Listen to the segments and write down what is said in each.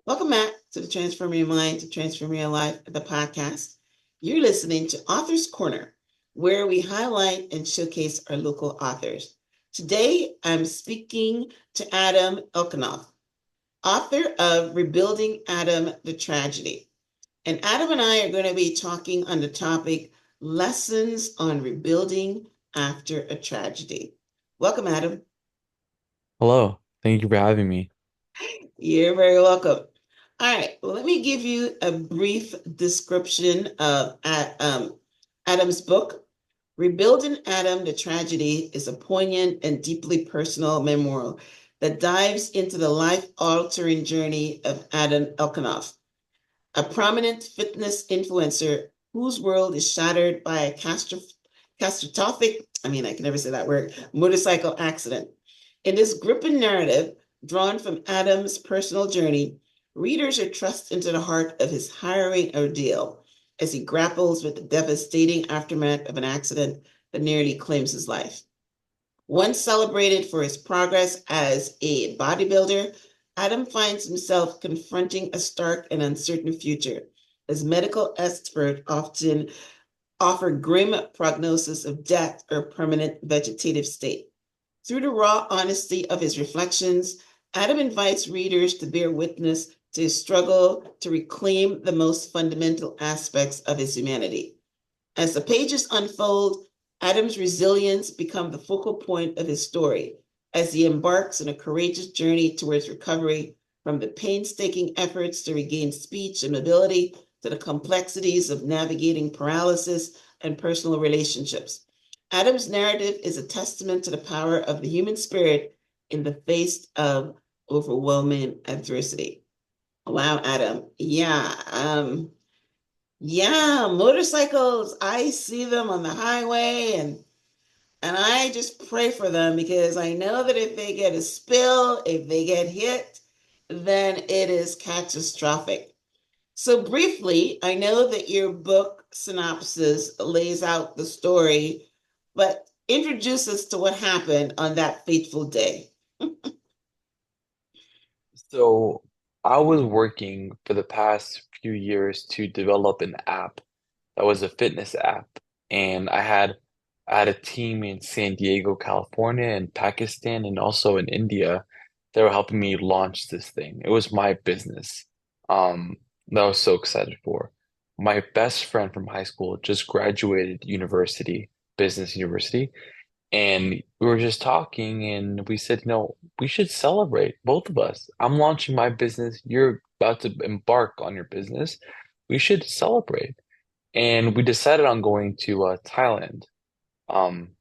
Welcome back to the Transform Your Mind to Transform Your Life, the podcast. You're listening to Author's Corner, where we highlight and showcase our local authors. Today, I'm speaking to Adam Elkanoff, author of Rebuilding Adam the Tragedy. And Adam and I are going to be talking on the topic Lessons on Rebuilding After a Tragedy. Welcome, Adam. Hello. Thank you for having me. You're very welcome. All right, well, let me give you a brief description of Adam's book. Rebuilding Adam, the Tragedy is a poignant and deeply personal memoir that dives into the life-altering journey of Adam Elkanoff, a prominent fitness influencer whose world is shattered by a catastrophic, I can never say that word, motorcycle accident. In this gripping narrative, drawn from Adam's personal journey, readers are thrust into the heart of his harrowing ordeal as he grapples with the devastating aftermath of an accident that nearly claims his life. Once celebrated for his progress as a bodybuilder, Adam finds himself confronting a stark and uncertain future, as medical experts often offer grim prognosis of death or permanent vegetative state. Through the raw honesty of his reflections, Adam invites readers to bear witness to his struggle to reclaim the most fundamental aspects of his humanity. As the pages unfold, Adam's resilience becomes the focal point of his story as he embarks on a courageous journey towards recovery from the painstaking efforts to regain speech and mobility to the complexities of navigating paralysis and personal relationships. Adam's narrative is a testament to the power of the human spirit in the face of overwhelming adversity. Wow, Adam. Yeah, motorcycles. I see them on the highway and I just pray for them because I know that if they get a spill, if they get hit, then it is catastrophic. So briefly, I know that your book synopsis lays out the story, but introduce us to what happened on that fateful day. So, I was working for the past few years to develop an app that was a fitness app, and I had a team in San Diego, California, and Pakistan, and also in India. They were helping me launch this thing. It was my business. That I was so excited for. My best friend from high school just graduated university, business university. And we were just talking, and we said, no, we should celebrate, both of us. I'm launching my business. You're about to embark on your business. We should celebrate. And we decided on going to Thailand um,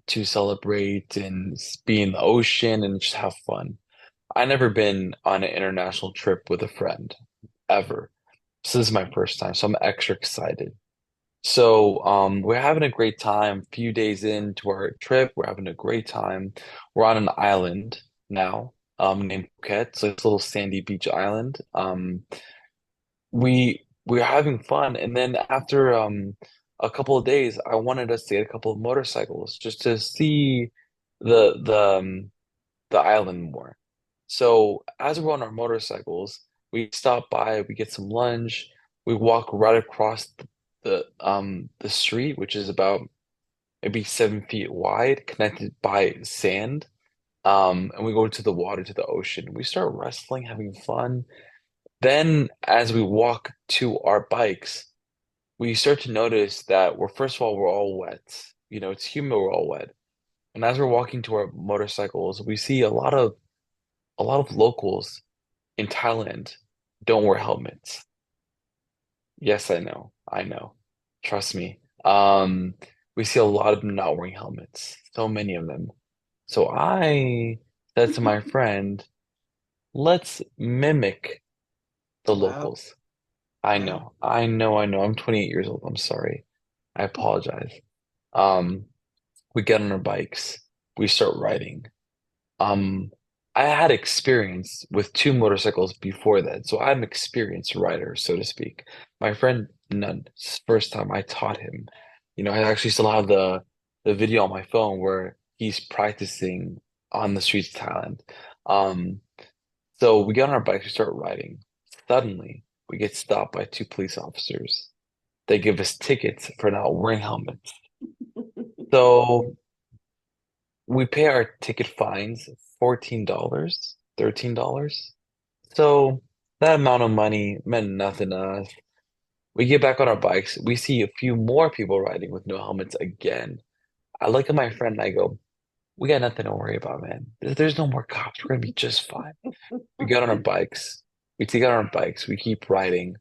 to celebrate and be in the ocean and just have fun. I never been on an international trip with a friend ever. So this is my first time, so I'm extra excited. So we're having a great time. Few days into our trip, we're having a great time. We're on an island now, named Phuket. So it's a little sandy beach island. We're having fun, and then after a couple of days, I wanted us to get a couple of motorcycles just to see the island more. So as we're on our motorcycles, we stop by, we get some lunch, we walk right across the street, which is about maybe 7 feet wide, connected by sand. And we go to the water, to the ocean. We start wrestling, having fun. Then, as we walk to our bikes, we start to notice that we're first of all we're all wet. You know, it's humid, we're all wet. And as we're walking to our motorcycles, we see a lot of locals in Thailand don't wear helmets. Yes, I know. I know. Trust me. We see a lot of them not wearing helmets. So many of them. So I said to my friend, let's mimic the Wow, locals. I wow. know. I know. I know. I'm 28 years old. I'm sorry. I apologize. Um, we get on our bikes. We start riding. Um, I had experience with two motorcycles before that, so I'm an experienced rider, so to speak. My friend, none. It's the first time I taught him. You know, I actually still have the video on my phone where he's practicing on the streets of Thailand. Um, So we get on our bikes, we start riding. Suddenly, we get stopped by two police officers. They give us tickets for not wearing helmets. So we pay our ticket fines, $14, $13. So that amount of money meant nothing to us. We get back on our bikes. We see a few more people riding with no helmets again. I look at my friend and I go, we got nothing to worry about, man. There's no more cops. We're gonna be just fine. We get on our bikes. We take out our bikes. We keep riding.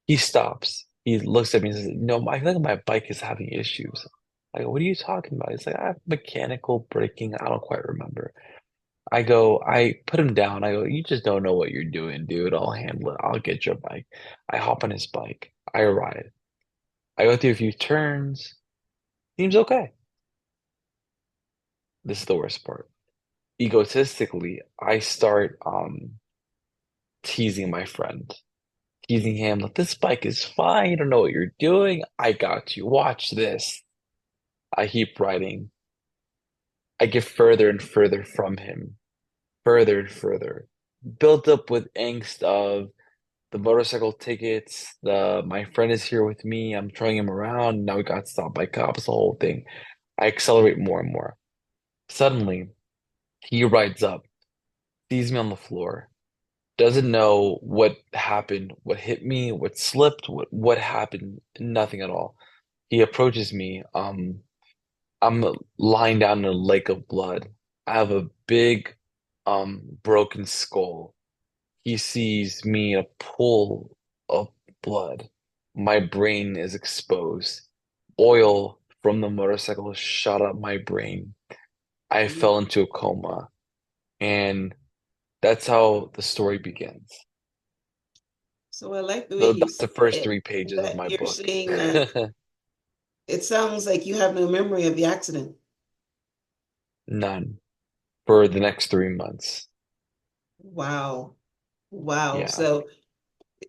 He stops. He looks at me and says, no, I feel like my bike is having issues. I go, what are you talking about? He's like, I have mechanical braking. I don't quite remember. I put him down. I go, you just don't know what you're doing, dude. I'll handle it. I'll get your bike. I hop on his bike. I ride. I go through a few turns. Seems okay. This is the worst part. Egotistically, I start teasing my friend, teasing him like this bike is fine. You don't know what you're doing. I got you. Watch this. I keep riding. I get further and further from him, further and further. Built up with angst of the motorcycle tickets, the my friend is here with me, I'm throwing him around, now we got stopped by cops, the whole thing. I accelerate more and more. Suddenly, he rides up, sees me on the floor, doesn't know what happened, what hit me, what slipped, what happened, nothing at all. He approaches me. I'm lying down in a lake of blood. I have a big broken skull. He sees me in a pool of blood. My brain is exposed. Oil from the motorcycle shot up my brain. I fell into a coma. And that's how the story begins. So I like the way So you that's say the first it, 3 pages of that my you're book. saying that it sounds like you have no memory of the accident. None for the next 3 months. Wow. Wow. Yeah. So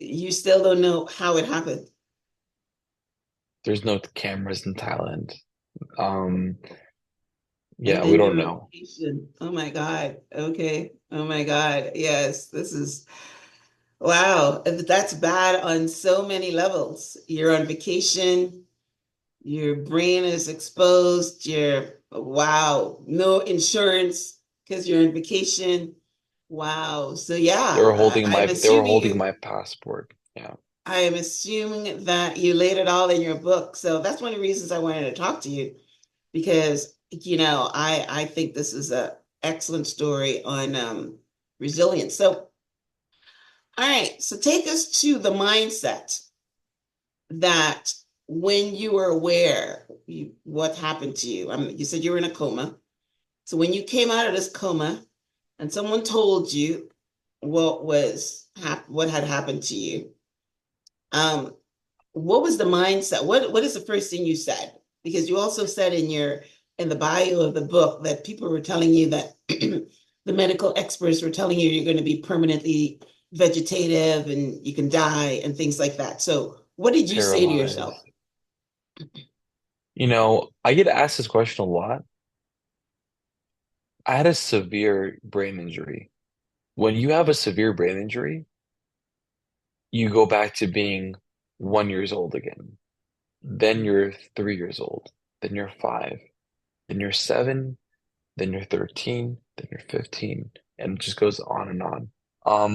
you still don't know how it happened. There's no cameras in Thailand. Um, And yeah, we then don't you're on know. vacation. Oh my God. Okay. Oh my God. Yes, this is wow. That's bad on so many levels. You're on vacation, your brain is exposed, you're wow, no insurance because you're on vacation. Wow. So yeah, I'm They were assuming holding you my passport. Yeah. I am assuming that you laid it all in your book. So that's one of the reasons I wanted to talk to you because I think this is a excellent story on resilience. So all right, so take us to the mindset that when you were aware what happened to you. You said you were in a coma. So when you came out of this coma and someone told you what had happened to you, um, what was the mindset? What is the first thing you said? Because you also said in the bio of the book that people were telling you that the medical experts were telling you you're going to be permanently vegetative and you can die and things like that. So what did you say to yourself? Paralyzed. I get asked this question a lot. I had a severe brain injury. When you have a severe brain injury, you go back to being 1 years old again. Then you're 3 years old. Then you're five. Then you're seven. Then you're 13. Then you're 15. And it just goes on and on.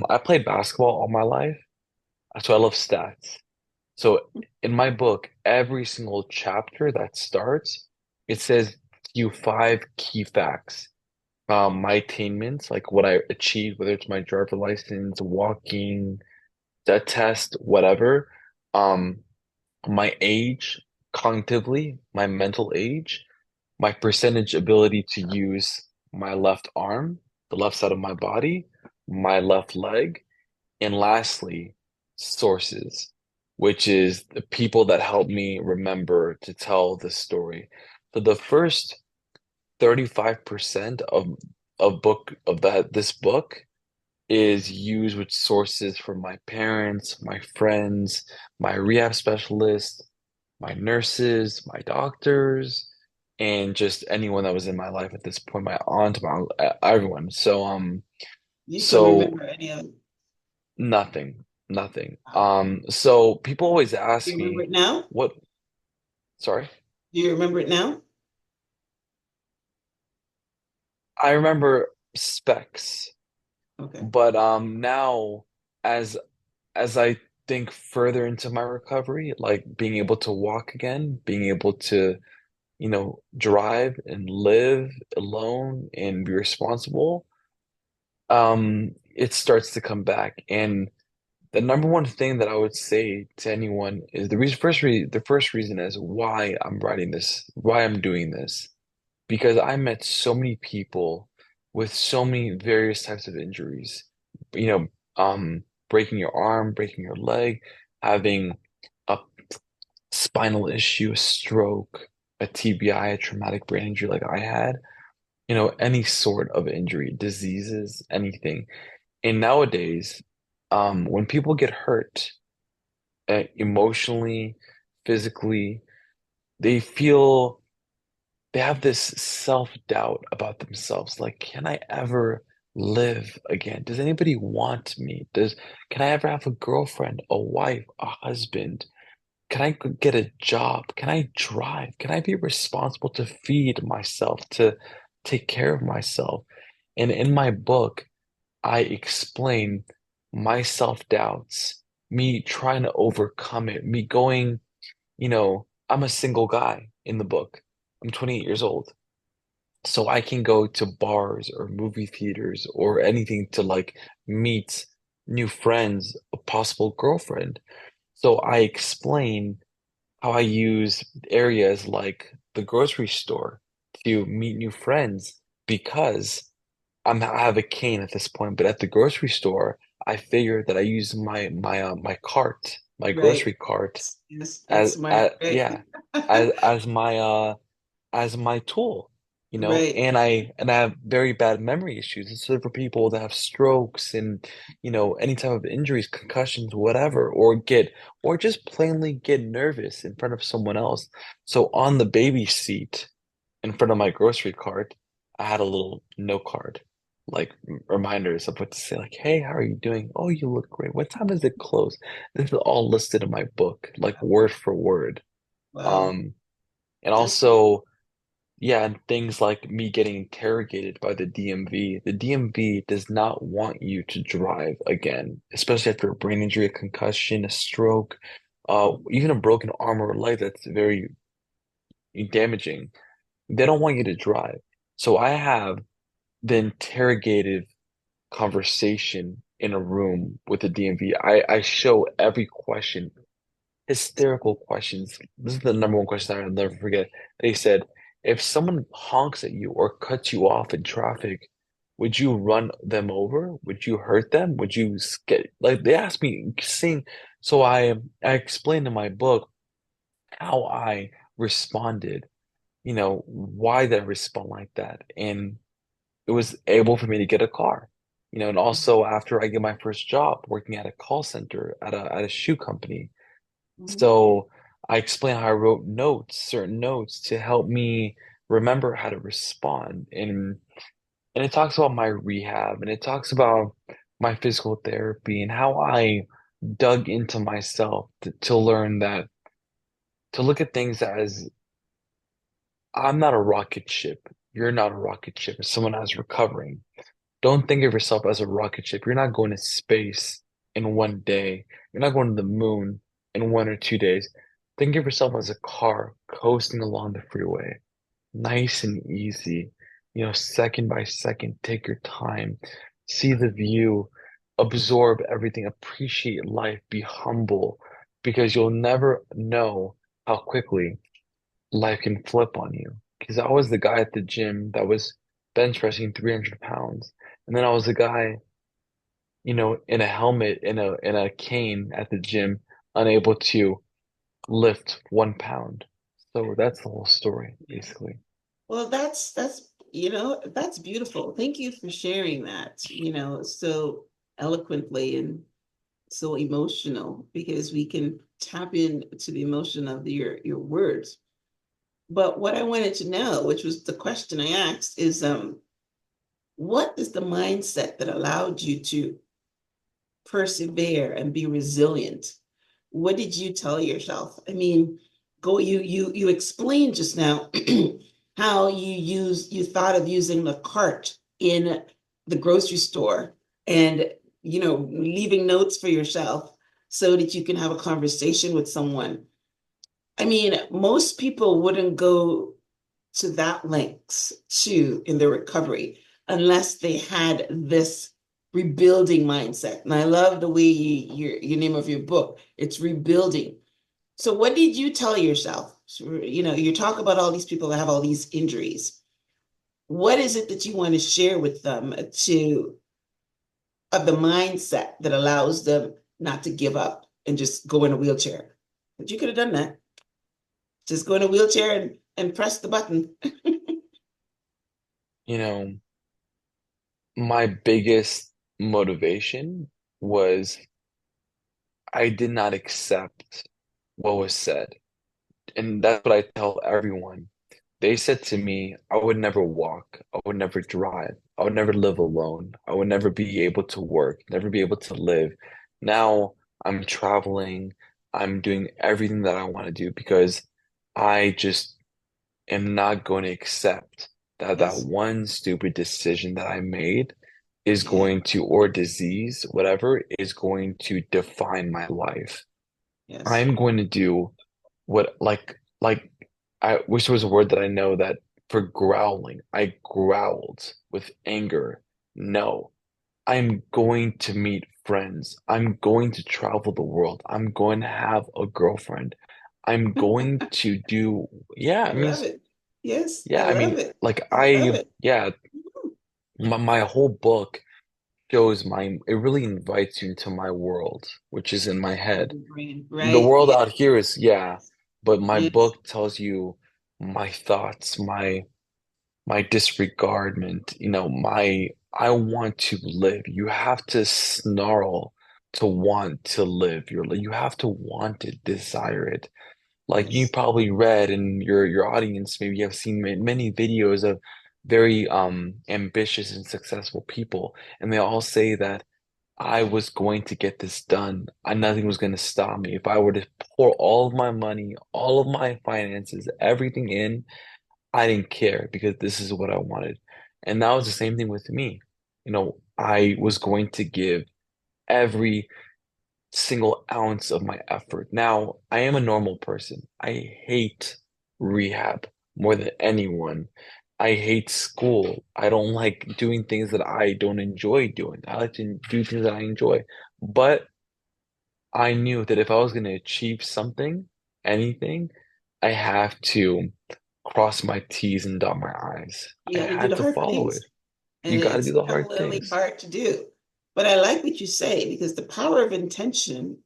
I played basketball all my life, so I love stats. So in my book, every single chapter that starts, it says you five key facts. My attainments, like what I achieved, whether it's my driver license, walking, that test, whatever. Um, my age, cognitively, my mental age, my percentage ability to use my left arm, the left side of my body, my left leg, and lastly, sources, which is the people that help me remember to tell the story. So the first 35% of this book is used with sources from my parents, my friends, my rehab specialist, my nurses, my doctors, and just anyone that was in my life at this point, my aunt, everyone. So You can So remember any of it. nothing, nothing. Okay. So people always Do ask you remember me it now? what, sorry, Do you remember it now? I remember specs, Okay. but now as as I think further into my recovery, like being able to walk again, being able to, drive and live alone and be responsible, it starts to come back. And the number one thing that I would say to anyone is the first reason is why I'm writing this, why I'm doing this, because I met so many people with so many various types of injuries, you know, breaking your arm, breaking your leg, having a spinal issue, a stroke, a TBI, a traumatic brain injury like I had, any sort of injury, diseases, anything. And nowadays, when people get hurt, emotionally, physically, they feel they have this self-doubt about themselves. Like, can I ever live again? Does anybody want me? Can I ever have a girlfriend, a wife, a husband? Can I get a job? Can I drive? Can I be responsible to feed myself, to take care of myself? And in my book, I explain my self-doubts, me trying to overcome it, me going, I'm a single guy in the book. I'm 28 years old. So I can go to bars or movie theaters or anything to like meet new friends, a possible girlfriend. So I explain how I use areas like the grocery store to meet new friends because I have a cane at this point, but at the grocery store, I figured that I use my cart, my Right. grocery cart Yes, that's as, smart. Right. yeah, as my tool, Right. and I have very bad memory issues. And so for people that have strokes and any type of injuries, concussions, whatever, or just plainly get nervous in front of someone else. So on the baby seat in front of my grocery cart, I had a little note card, like reminders of what to say, like, "Hey, how are you doing? Oh, you look great. What time is it close?" This is all listed in my book, like word for word. Wow. Um, and That's beautiful. also, yeah, and things like me getting interrogated by the DMV. The DMV does not want you to drive again, especially after a brain injury, a concussion, a stroke, even a broken arm or leg that's very damaging. They don't want you to drive. So I have the interrogative conversation in a room with the DMV. I show every question, hysterical questions. This is the number one question I'll never forget. They said, if someone honks at you or cuts you off in traffic, would you run them over? Would you hurt them? Would you get like they asked me sing? So I explained in my book how I responded, why did I respond like that? And it was able for me to get a car. And also after I get my first job working at a call center at a shoe company. Mhm. So I explain how I wrote notes, certain notes to help me remember how to respond. And it talks about my rehab and it talks about my physical therapy and how I dug into myself to learn that to look at things as I'm not a rocket ship. You're not a rocket ship. As someone who's recovering. Don't think of yourself as a rocket ship. You're not going to space in one day. You're not going to the moon in 1 or 2 days. Think of yourself as a car coasting along the freeway, nice and easy, second by second. Take your time, see the view, absorb everything, appreciate life, be humble, because you'll never know how quickly life can flip on you. Because I was the guy at the gym that was bench pressing 300 pounds. And then I was the guy, in a helmet, in a cane at the gym, unable to lift 1 pound. So that's the whole story, Yeah. basically. Well, that's beautiful. Thank you for sharing that, so eloquently and so emotional because we can tap into the emotion of your words. But what I wanted to know, which was the question I asked, is What is the mindset that allowed you to persevere and be resilient? What did you tell yourself? I mean, you explained just now how you thought of using the cart in the grocery store and leaving notes for yourself so that you can have a conversation with someone. I mean, most people wouldn't go to that lengths too in their recovery unless they had this rebuilding mindset. And I love the way your name of your book, it's rebuilding. So what did you tell yourself? So, you talk about all these people that have all these injuries. What is it that you want to share with them to of the mindset that allows them not to give up and just go in a wheelchair? But you could have done that. Just go in a wheelchair and press the button. You know, my biggest motivation was I did not accept what was said. And that's what I tell everyone. They said to me, I would never walk, I would never drive, I would never live alone, I would never be able to work, never be able to live. Now I'm traveling, I'm doing everything that I want to do because I just am not going to accept that that Yes. one stupid decision that I made is Yeah. going to, or disease, whatever, is going to define my life. Yes. I'm going to do what like I wish there was a word that I know that for growling. I growled with anger. No, I'm going to meet friends. I'm going to travel the world. I'm going to have a girlfriend. I'm going to do, yeah, I love it. Yes, I I love mean, it. like I love it. yeah, my whole book shows my, it really invites you into my world, which is in my Of head. the brain, The right? world Yes. out here is, yeah, but my Yes. book tells you my thoughts, my disregardment, I want to live. You have to snarl to want to live. You have to want it, desire it. Like you Yes. probably read and your audience maybe have seen many videos of very ambitious and successful people, and they all say that I was going to get this done. Nothing was going to stop me. If I were to pour all of my money, all of my finances, everything in, I didn't care because this is what I wanted. And that was the same thing with me. I was going to give every single ounce of my effort. Now, I am a normal person. I hate rehab more than anyone. I hate school. I don't like doing things that I don't enjoy doing. I like to do things that I enjoy. But I knew that if I was going to achieve something, anything, I have to cross my T's and dot my I's. I You got to do had the to hard follow things. it. And You got to do it's the hard really things. hard to do. But I like what you say because the power of intention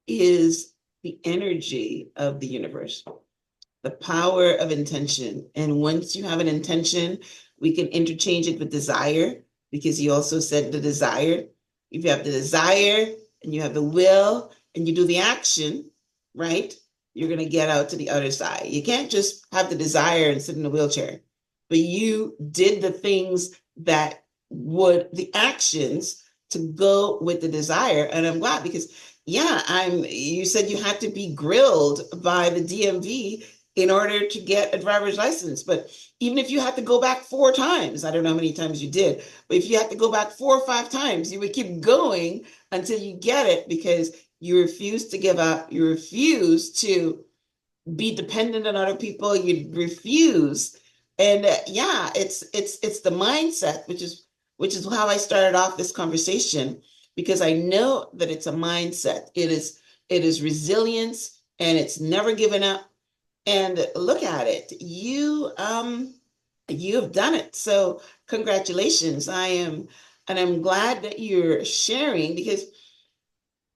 is the energy of the universe, the power of intention. And once you have an intention, we can interchange it with desire because you also said the desire. If you have the desire and you have the will and you do the action, right? You're going to get out to the other side. You can't just have the desire and sit in a wheelchair, but you did the things that would, the actions to go with the desire. And I'm glad because, yeah, you said you had to be grilled by the DMV in order to get a driver's license. But even if you had to go back 4 times, I don't know how many times you did, but if you had to go back 4 or 5 times, you would keep going until you get it because you refuse to give up. You refuse to be dependent on other people. You refuse. And yeah, it's the mindset, which is how I started off this conversation because I know that it's a mindset. It is resilience and it's never giving up and look at it. You have done it. So congratulations. I'm glad that you're sharing because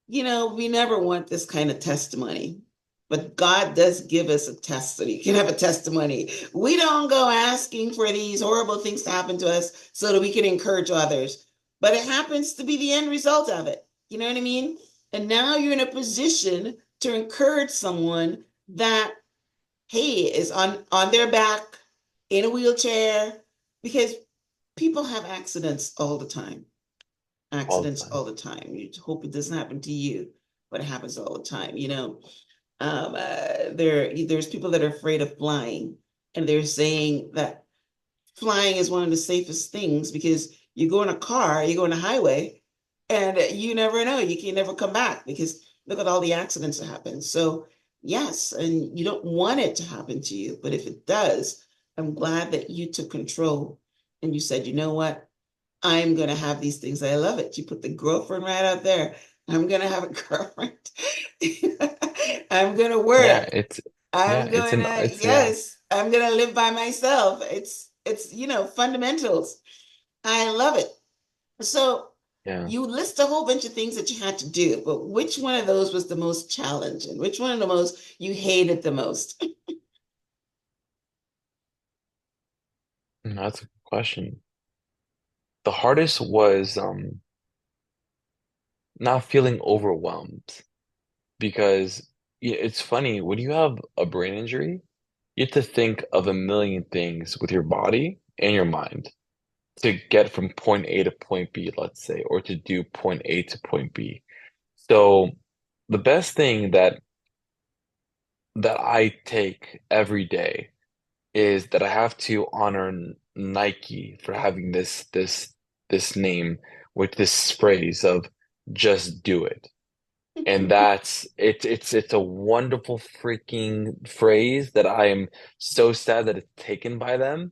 we never want this kind of testimony. But God does give us a testimony. You can have a testimony. We don't go asking for these horrible things to happen to us so that we can encourage others. But it happens to be the end result of it. You know what I mean? And now you're in a position to encourage someone that hey, is on their back in a wheelchair because People have accidents all the time. all the Accidents time. all the time. You hope it doesn't happen to you, but it happens all the time. There's people that are afraid of flying, and they're saying that flying is one of the safest things because you go in a car, you go on a highway, and you never know. You can never come back because look at all the accidents that happen. So, yes, and you don't want it to happen to you, but if it does, I'm glad that you took control and you said, you know what? I'm going to have these things. I love it. You put the girlfriend right out there. I'm going to have a girlfriend. I'm going to Yeah, work. yeah, I'm it's going an to, it's yeah, yes, I'm going to live by myself. It's fundamentals. I love it. So yeah. you list a whole bunch of things that you had to do, but which one of those was the most challenging? Which one of the most you hated the most? That's a good question. The hardest was not feeling overwhelmed because it's funny when you have a brain injury, you have to think of a million things with your body and your mind to get from point A to point B, let's say, or to do point A to point B. So the best thing that I take every day is that I have to honor Nike for having this name with this phrase of just do it. And it's a wonderful freaking phrase that I am so sad that it's taken by them.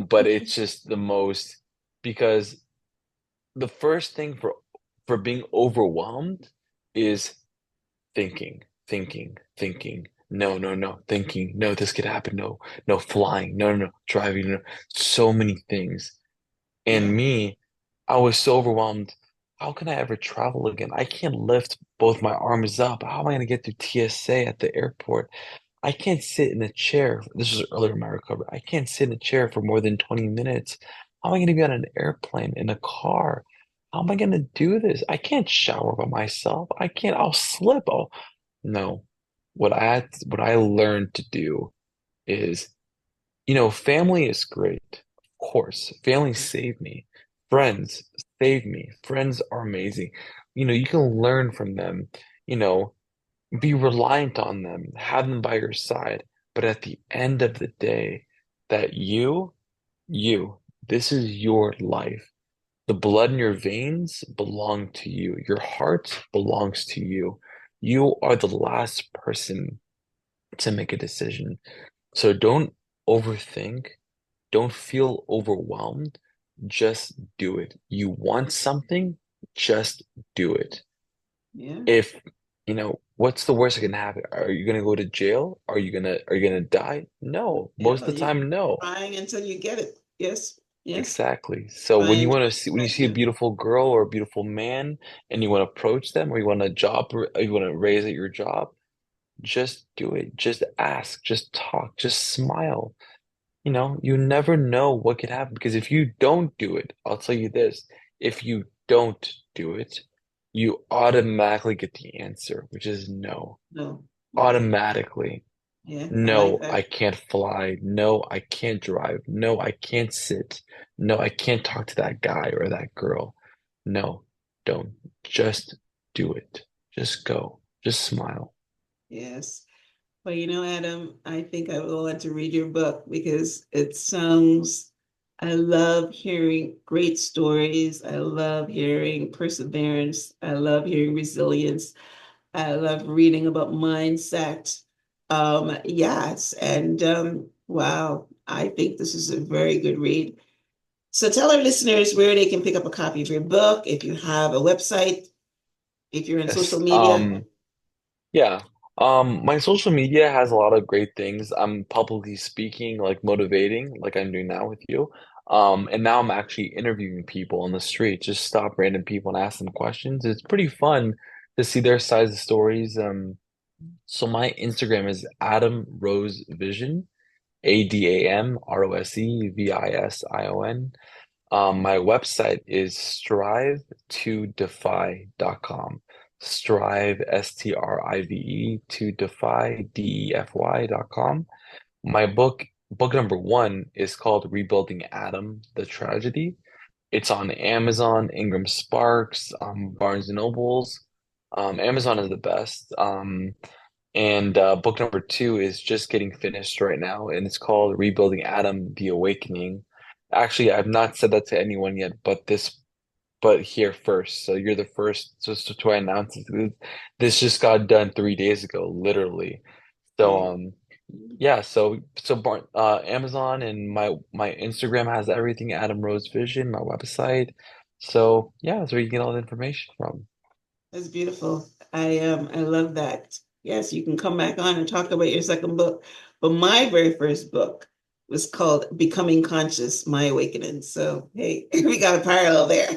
But it's just the most because the first thing for being overwhelmed is thinking. No, no, no, thinking. No, this could happen. No, no, flying. No, no, no, driving. No, so many things. And Yeah, me, I was so overwhelmed. How can I ever travel again? I can't lift both my arms up. How am I going to get through TSA at the airport? I can't sit in a chair. This was earlier in my recovery. I can't sit in a chair for more than 20 minutes. How am I going to be on an airplane, in a car? How am I going to do this? I can't shower by myself. I'll slip. No. What I learned to do is, family is great. Of course, family saved me. Friends saved me. Friends are amazing. You can learn from them. You know, be reliant on them, have them by your side. But at the end of the day, that you, this is your life. The blood in your veins belong to you. Your heart belongs to you. You are the last person to make a decision. So don't overthink. Don't feel overwhelmed. Just do it. You want something, just do it. yeah, If, what's the worst that can happen? Are you gonna go to jail? Are you gonna die? No. Most yeah. of the You time, no. trying until you get it. Yes, yes. Exactly. So Trying to when you get see a you. beautiful girl or a beautiful man and you want to approach them or you want a job or you want to raise at your job, just do it. Just ask, just talk, just smile. You never know what could happen because if you don't do it, I'll tell you this, if you don't do it, you automatically get the answer, which is no. No, yeah, Automatically. yeah. I like No, I that. can't fly. No, I can't drive. No, I can't sit. No, I can't talk to that guy or that girl. No, don't. Just do it. Just go. Just smile. Yes. Well, Adam, I think I will want to read your book because it sounds, I love hearing great stories. I love hearing perseverance. I love hearing resilience. I love reading about mindset. Yes. And wow, I think this is a very good read. So tell our listeners where they can pick up a copy of your book, if you have a website, if you're in social Yes. media. Yeah. My social media has a lot of great things. I'm publicly speaking, like motivating, like I'm doing now with you. And now I'm actually interviewing people on the street. Just stop random people and ask them questions. It's pretty fun to see their sides of stories. So my Instagram is Adam Rose Vision, AdamRoseVision. My website is strive2defy.com. Strive, STRIVE, to defy, DEFY.com. My book book number one is called Rebuilding Adam, the Tragedy. It's on Amazon, Ingram Sparks, Barnes and Nobles. Amazon is the best. And book number two is just getting finished right now, and it's called Rebuilding Adam, The Awakening. Actually, I've not said that to anyone yet, but here first. So you're the first just to announce it. This just got done 3 days ago, literally. So Right. yeah, Amazon and my Instagram has everything, Adam Rose Vision, my website. So yeah, that's where you get all the information from. That's beautiful. I love that. Yes, you can come back on and talk about your second book. But my very first book was called Becoming Conscious, My Awakening. So hey, we got a parallel there.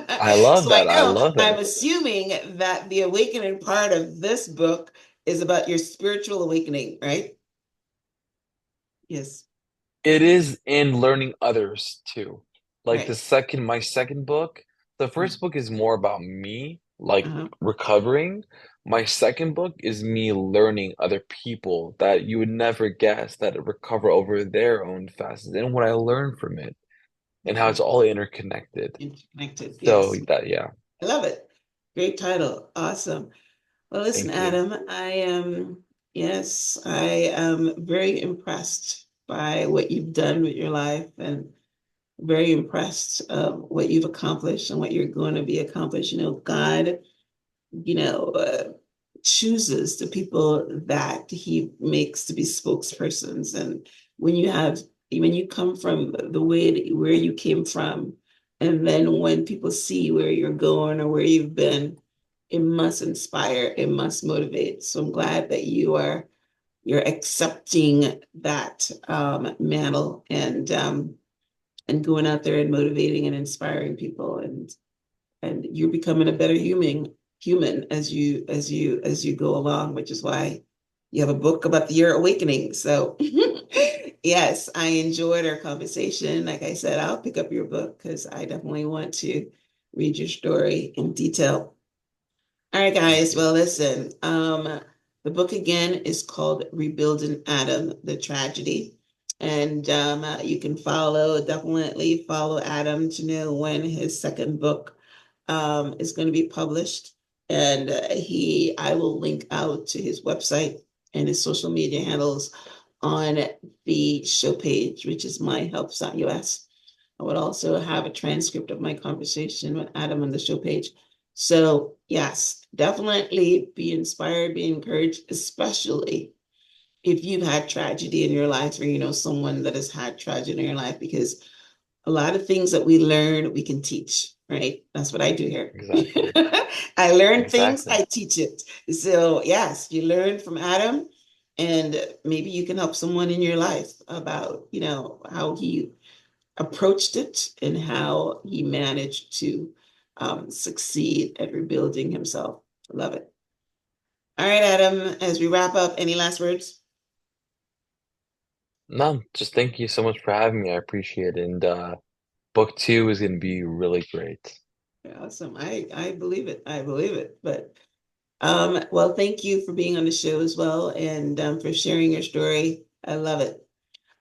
I love So I that. I know love I'm that. assuming that the awakening part of this book is about your spiritual awakening, right? Yes. It is in learning others too. Like Right. my second book, the first book is more about me, like Uh-huh. recovering. My second book is me learning other people that you would never guess that recover over their own fasts and what I learned from it and how Okay. it's all interconnected. Interconnected. So Yes. that, yeah, I love it. Great title. Awesome. Well, listen, thank you. Adam, yes, I am very impressed by what you've done with your life and very impressed what you've accomplished and what you're going to be accomplished. God, you know, uh, chooses the people that he makes to be spokespersons. And when you come from the way that where you came from, and then when people see where you're going or where you've been, it must inspire, it must motivate. So I'm glad that you're accepting that mantle and going out there and motivating and inspiring people and you're becoming a better human as you go along, which is why you have a book about your awakening. So yes, I enjoyed our conversation. Like I said, I'll pick up your book because I definitely want to read your story in detail. All right, Thank guys. you. Well, listen, the book again is called Rebuilding Adam, the Tragedy. And you can definitely follow Adam to know when his second book is going to be published. And I will link out to his website and his social media handles on the show page, which is myhelps.us. I would also have a transcript of my conversation with Adam on the show page. So, yes, definitely be inspired, be encouraged, especially if you've had tragedy in your life or you know someone that has had tragedy in your life, because a lot of things that we learn, we can teach, right? That's what I do here. Exactly. I learn things, Exactly. I teach it. So, yes, you learn from Adam, and maybe you can help someone in your life about, how he approached it and how he managed to succeed at rebuilding himself. Love it. All right, Adam, as we wrap up, any last words? No, just thank you so much for having me. I appreciate it. And book two is going to be really great. Awesome. I believe it. I believe it. But well, thank you for being on the show as well and for sharing your story. I love it.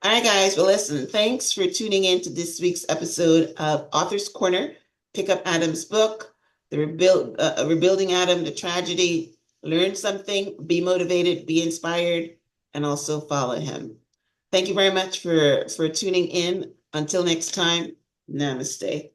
All right, guys. Well, listen, thanks for tuning in to this week's episode of Author's Corner. Pick up Adam's book, Rebuilding Adam, the Tragedy. Learn something, be motivated, be inspired, and also follow him. Thank you very much for tuning in. Until next time, namaste.